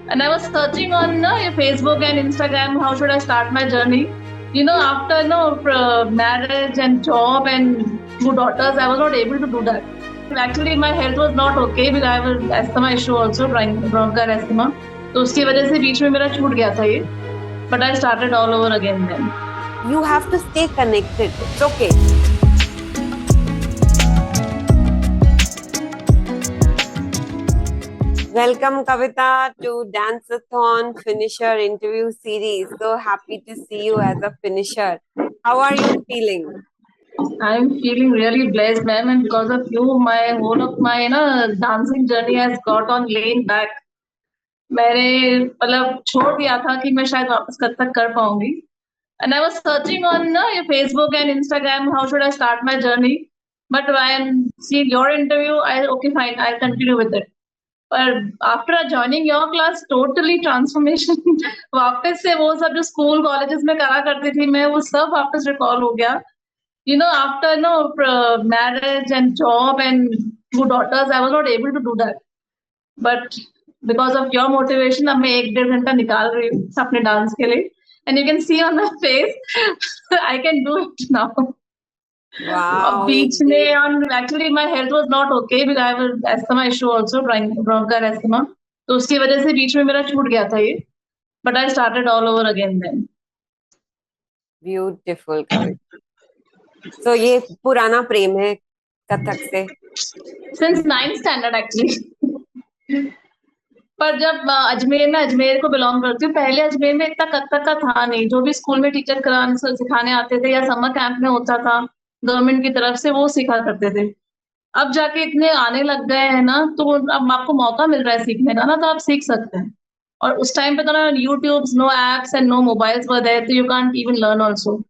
And I was searching on Facebook and Instagram, how should I start my journey? After marriage and job and two daughters, I was not able to do that. Actually, my health was not okay because I have asthma issue also, bronchial asthma. तो उसकी वजह से बीच में मेरा छूट गया था ये. But I started all over again then. You have to stay connected. It's okay. Welcome, Kavita, to Dance-a-thon Finisher Interview Series. So happy to see you as a finisher. How are you feeling? I'm feeling really blessed, ma'am, and because of you, my whole of my dancing journey has got on lane back. मैंने मतलब छोड़ दिया था कि मैं शायद वापस कब तक कर पाऊंगी. And I was searching on Facebook and Instagram, how should I start my journey? But when seeing your interview, okay, fine, I'll continue with it. But after joining your class, totally transformation. वापस से वो सब जो school colleges में करा करती थी मैं, वो सब वापस रिकॉल हो गया. After marriage and job and two daughters, I was not able to do that. But because of your motivation, अब मैं 1-1.5 घंटा निकाल रही हूँ अपने डांस के लिए. And you can see on my face, I can do it now. Wow. बीच में on actually my health was not okay because I have asthma issue also, bronchial asthma. तो उसकी वजह से बीच में मेरा छूट गया था ये. But I started all over again then. Beautiful, Kavita. So ये पुराना प्रेम है कथक से? Since 9th standard actually. पर जब अजमेर को बिलोंग करती हूँ. पहले अजमेर में इतना कथक का था नहीं. जो भी स्कूल में टीचर सिखाने आते थे या समर कैंप में होता था गवर्नमेंट की तरफ से, वो सिखा करते थे. अब जाके इतने आने लग गए हैं ना, तो अब आपको मौका मिल रहा है सीखने का ना, तो आप सीख सकते हैं. और उस टाइम पे तो ना YouTube, no apps and no mobiles were there, तो you can't even learn also.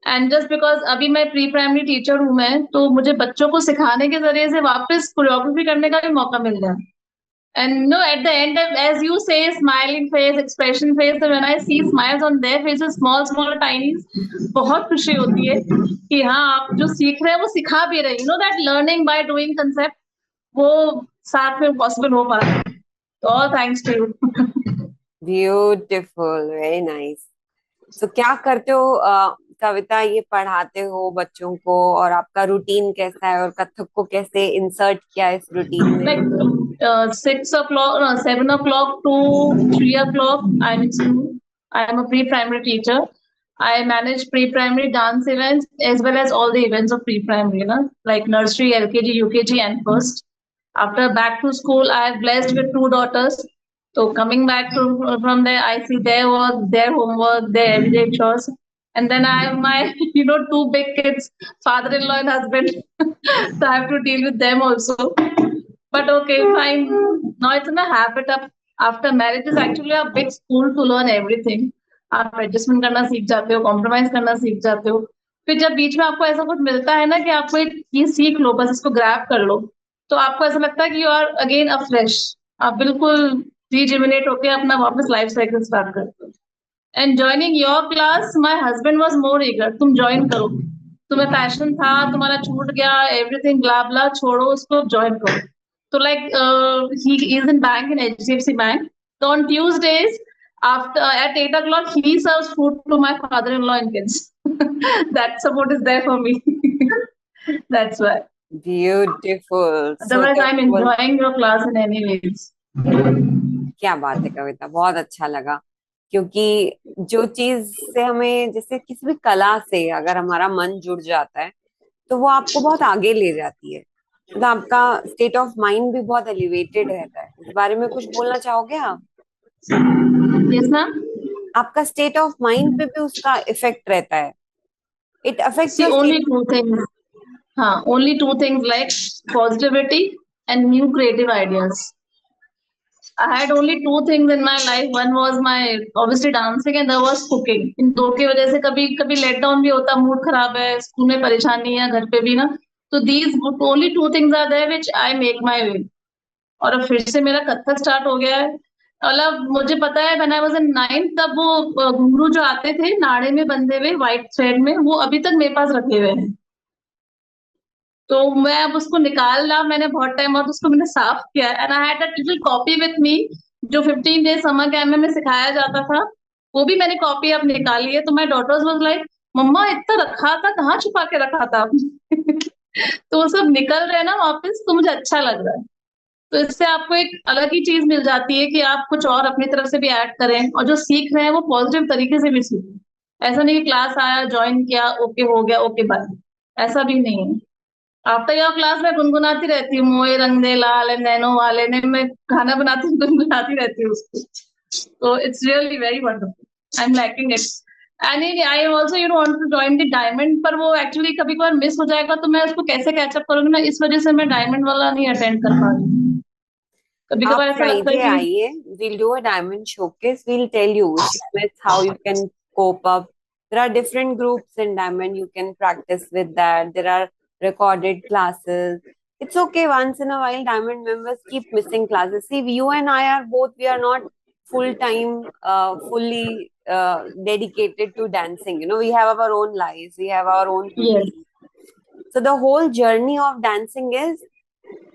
And just because अभी मैं प्री प्राइमरी टीचर हूँ मैं, तो मुझे बच्चों को सिखाने के जरिए से वापस कोरियोग्राफी करने का भी मौका मिल गया. And no, at the end, as you say, smiling face, expression face, so when I see smiles on their faces, small tiny, बहुत खुशी होती है कि हाँ, आप जो सीख रहे हैं वो सिखा भी रहे हैं. That learning by doing concept, वो साथ में possible हो पा रहा है. So all thanks to you. Beautiful, very nice. So क्या करते हो कविता? ये पढ़ाते हो बच्चों को, और आपका रूटीन कैसा है, और कथक को कैसे इंसर्ट किया इस रूटीन में? Like 6 o'clock, no, 7 o'clock to 3 o'clock, I'm a pre-primary teacher. I manage pre-primary dance events as well as all the events of pre-primary, like nursery, LKG, UKG, and first. After back to school, I am blessed with two daughters. So coming back from there, I see their work, their homework, their everyday chores. And then I have my, two big kids, father-in-law and husband. So I have to deal with them also. But okay, fine. Now it's in a habit of after marriage is actually a big school to learn everything. आप adjustment करना सीख जाते हो, compromise करना सीख जाते हो. फिर जब बीच में आपको ऐसा कुछ मिलता है ना कि आपको एक चीज सीख लो, बस इसको ग्रैब कर लो, तो आपको ऐसा लगता है कि you are again a fresh. आप बिल्कुल रिजुविनेट होके अपना वापस लाइफ साइकिल स्टार्ट करते हो. And joining your class, my husband was more eager, तुम ज्वाइन करो, तुम्हें पैशन था, तुम्हारा छूट गया, एवरीथिंग ब्ला ब्ला, छोड़ो उसको, ज्वाइन करो. So like he is in bank in HDFC Bank. So on Tuesdays after at 8 o'clock he serves food to my father-in-law and kids. That support is there for me. That's why. Beautiful. Otherwise, I'm enjoying your class in any ways. क्या बात है कविता, बहुत अच्छा लगा. क्योंकि जो चीज से हमें, जैसे किसी भी कला से अगर हमारा मन जुड़ जाता है तो वो आपको बहुत आगे ले जाती है. मतलब आपका स्टेट ऑफ माइंड भी बहुत एलिवेटेड रहता है. इस बारे में कुछ बोलना चाहोगे आप? Yes, ma'am. आपका स्टेट ऑफ माइंड पे भी उसका इफेक्ट रहता है. It affects See, your only state. two things. Only two things like positivity and new creative ideas. I had only two things in my life. One was my obviously dancing and there was cooking. इन दो की वजह से कभी कभी let down भी होता, mood खराब है, स्कूल में परेशानी है, घर पे भी ना. तो these only two things are there which I make my way. और अब फिर से मेरा कथक स्टार्ट हो गया है. मतलब मुझे पता है when I was in 9th, तब वो घुंघरू जो आते थे नाड़े में बंधे हुए व्हाइट थ्रेड में, वो अभी तक मेरे पास रखे हुए हैं. तो मैं अब उसको निकालना, मैंने बहुत टाइम बाद उसको मैंने साफ किया. And I had that little copy with me जो 15 डेज समर कैंप में सिखाया जाता था, वो भी मैंने कॉपी अब निकाली है। तो माय डॉटर्स वाज लाइक, मम्मा इतना रखा था, कहाँ छुपा के रखा था आपने? तो वो सब निकल रहे हैं ना वापस, तो मुझे अच्छा लग रहा है। तो इससे आपको एक अलग ही चीज मिल जाती है कि आप कुछ और अपनी तरफ से भी ऐड करें, और जो सीख रहे हैं वो पॉजिटिव तरीके से भी सीखें। ऐसा नहीं कि क्लास आया, ज्वाइन किया, ओके हो गया, ओके बाय, ऐसा भी नहीं है। आफ्टर योर क्लास मैं गुनगुनाती रहती हूँ, मोए रंग दे लाल नैनो वाले ने, मैं खाना बनाती हूँ, गुनगुनाती रहती हूँ उसको। तो it's really very wonderful, I am liking it. And I also you want to join the diamond, पर वो एक्चुअली कभी कभार मिस हो जाएगा, तो मैं उसको कैसे कैचअप करूंगी ना, इस वजह से मैं डायमंड वाला नहीं अटेंड कर पा रही हूँ। कभी आप कभार ऐसा लगता है फ्राइडे कि आइए, we'll do a diamond showcase. We'll tell you Shimit, how you can cope up. There are different groups in diamond. You can practice with that. There are recorded classes. It's okay once in a while. Diamond members keep missing classes. See, you and I are both. We are not full time, fully dedicated to dancing. You know, we have our own lives. We have our own yes, routine. So the whole journey of dancing is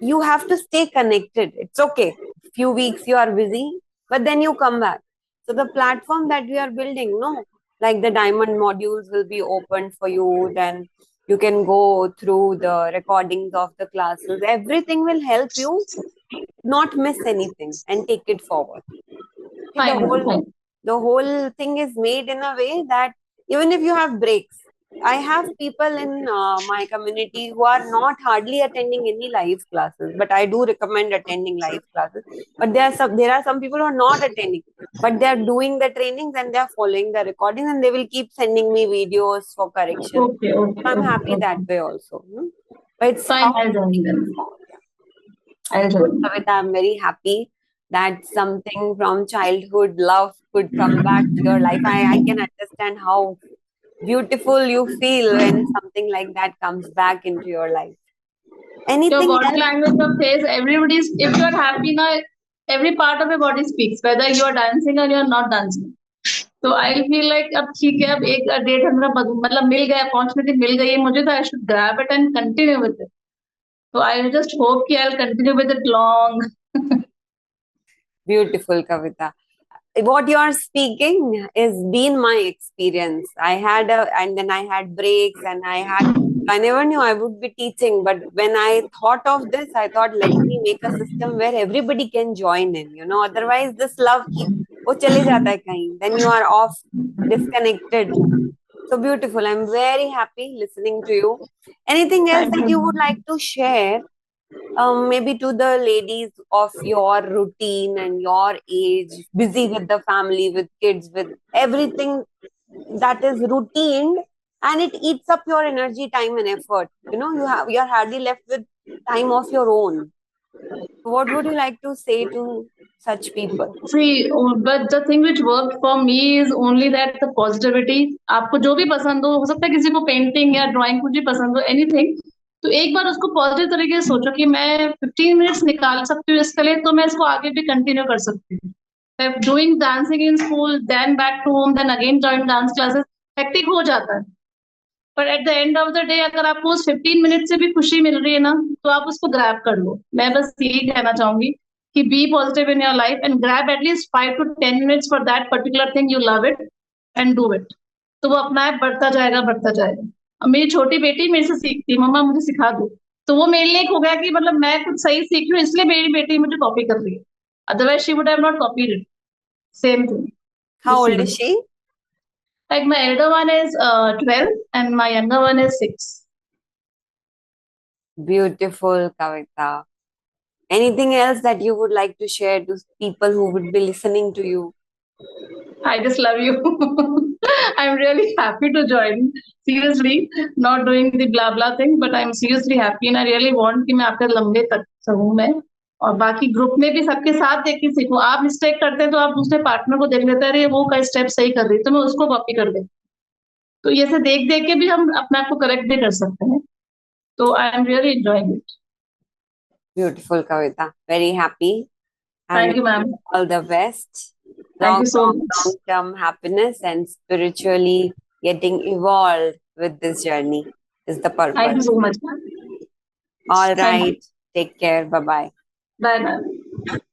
you have to stay connected. It's okay. Few weeks you are busy, but then you come back. So the platform that we are building, no, like the diamond modules will be open for you. Then you can go through the recordings of the classes. Everything will help you not miss anything and take it forward. See, I know, I know. the whole thing is made in a way that even if you have breaks, I have people in my community who are not hardly attending any live classes, but I do recommend attending live classes. But there are some people who are not attending, but they are doing the trainings and they are following the recordings, and they will keep sending me videos for correction. Okay, okay, So I'm okay, happy that okay. way also. But it's Fine, how I'll join you them. follow. I'll Good, join. Kavita. I'm very happy that something from childhood love could come back to your life. I can understand how beautiful you feel when something like that comes back into your life. Your Anything body else? language, your face, everybody's, if you are happy now, every part of your body speaks, whether you are dancing or you are not dancing. तो I feel like अब ठीक है, अब एक date हमारा मतलब मिल गया, opportunity मिल गई है मुझे, तो I should grab it and continue with it. तो आई जस्ट होप कि I will continue with it long. Beautiful, Kavita. What you are speaking is been my experience. And then I had breaks, and I never knew I would be teaching. But when I thought of this, I thought, let me make a system where everybody can join in, otherwise this love keep, wo chale jata hai kahin. Then you are off, disconnected. So beautiful. I'm very happy listening to you. Anything else thank that you would you. like to share, maybe to the ladies of your routine and your age, busy with the family, with kids, with everything that is routine, and it eats up your energy, time, and effort. You're hardly left with time of your own. What would you like to say to such people? See, but the thing which worked for me is only that the positivity। आपको जो भी पसंद हो सकता है किसी को painting या ड्राइंग कुछ भी पसंद हो, एनीथिंग, तो एक बार उसको पॉजिटिव तरीके से सोचो कि मैं 15 मिनट्स निकाल सकती हूँ इसके लिए, तो मैं इसको आगे भी कंटिन्यू कर सकती हूँ। Doing dancing in school, then back to home, then again join dance classes, hectic हो जाता है। पर at the end of the day अगर आपको उस 15 मिनट से भी खुशी मिल रही है ना, तो आप उसको ग्रैब कर लो। मैं बस यही कहना चाहूंगी कि be positive in your life and grab at least 5 to 10 minutes for that particular thing you love it, and do it. तो वो अपना आप बढ़ता जाएगा, बढ़ता जाएगा। अब मेरी छोटी बेटी मेरे से सीखती है, मम्मा मुझे सिखा दो। तो वो मेरे लिए एक हो गया कि मतलब मैं कुछ सही सीख रही हूँ, इसलिए मेरी बेटी मुझे कॉपी कर रही है, otherwise she would have not copied it. Same thing, the How old is same. she? Like my elder one is 12 and my younger one is 6. Beautiful, Kavita. Anything else that you would like to share to people who would be listening to you? I just love you. I'm really happy to join. Seriously, not doing the blah blah thing, but I'm seriously happy and I really want कि मैं आपके लंबे तक सहूँ मैं, और बाकी group में भी सबके साथ देख के सीखूं। आप मिस्टेक करते हैं तो आप दूसरे पार्टनर को देख लेते हैं, अरे वो का स्टेप सही कर रही है, तो मैं उसको कॉपी कर देती हूँ। तो ये से देख देख के भी हम अपने आप को करेक्ट भी कर सकते हैं। तो I am really enjoying it. Beautiful, Kavita. Very happy. And thank you ma'am. all the best. Thank Long, you so long, much. long-term happiness and spiritually getting evolved with this journey is the thank purpose. You so much ma'am. All thank you. right. Take care. Bye-bye. Bye bye.